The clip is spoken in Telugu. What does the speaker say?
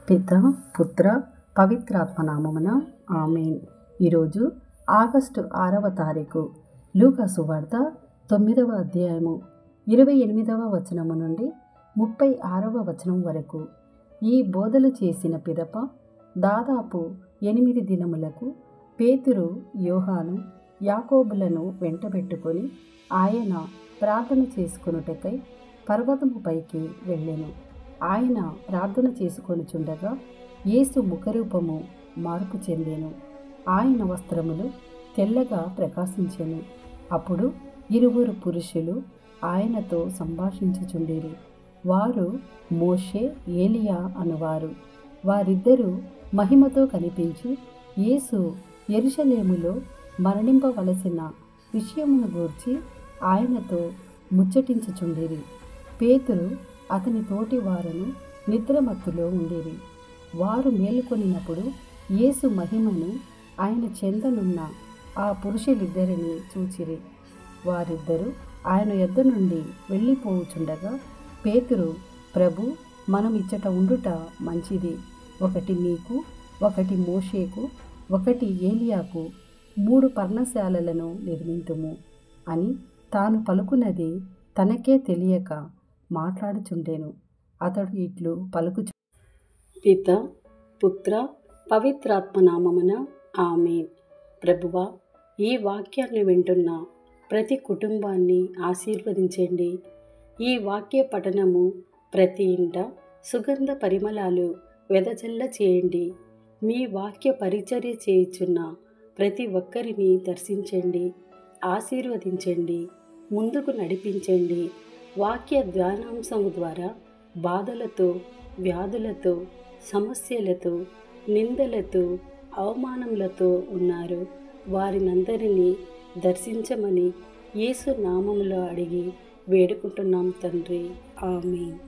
పిత పుత్ర పవిత్రాత్మ నామమున ఆమేన్. ఈరోజు ఆగస్టు 6వ తారీఖు. లూకా సువార్త 9వ అధ్యాయము 28వ వచనము నుండి 36వ వచనం వరకు. ఈ బోధలు చేసిన పిదప దాదాపు 8 దినములకు పేతురు, యోహాను, యాకోబులను వెంటబెట్టుకొని ఆయన ప్రార్థన చేసుకొనుటకై పర్వతము పైకి వెళ్ళెను. ఆయన ప్రార్థన చేసుకొనుచుండగా యేసు ముఖరూపము మార్పు చెందెను. ఆయన వస్త్రములు తెల్లగా ప్రకాశించెను. అప్పుడు 2 పురుషులు ఆయనతో సంభాషించుచుండిరి. వారు మోషే, ఏలియా అనువారు. వారిద్దరూ మహిమతో కనిపించి యేసు యెరూషలేములో మరణింపవలసిన విషయమును గూర్చి ఆయనతో ముచ్చటించుచుండిరి. పేతురు అతని తోటి వారును నిద్రమత్తులో ఉండిరి. వారు మేలుకొనినప్పుడు యేసు మహిమను ఆయన చెందనున్న ఆ పురుషులిద్దరిని చూచిరి. వారిద్దరూ ఆయన యొద్ద నుండి వెళ్ళిపోవుచుండగా పేతురు, ప్రభు, మనం ఇచ్చట ఉండుట మంచిది. ఒకటి నీకు, ఒకటి మోషేకు, ఒకటి ఏలియాకు 3 పర్ణశాలలను నిర్మింతుము అని తాను పలుకున్నది తనకే తెలియక మాట్లాడుచుండెను. అతడు ఇట్లు పలుకుచు. పిత పుత్ర పవిత్రాత్మ నామమున ఆమేన్. ప్రభువా, ఈ వాక్యాన్ని వింటున్న ప్రతి కుటుంబాన్ని ఆశీర్వదించండి. ఈ వాక్య పఠనము ప్రతి ఇంట సుగంధ పరిమళాలు వెదజల్ల చేయండి. మీ వాక్య పరిచర్య చేయుచున్న ప్రతి ఒక్కరిని దర్శించండి, ఆశీర్వదించండి, ముందుకు నడిపించండి. వాక్య ధ్యానాంశము ద్వారా బాధలతో, వ్యాధులతో, సమస్యలతో, నిందలతో, అవమానములతో ఉన్నారు. వారినందరినీ దర్శించమని యేసు నామములో అడిగి వేడుకుంటున్నాం తండ్రి. ఆమేన్.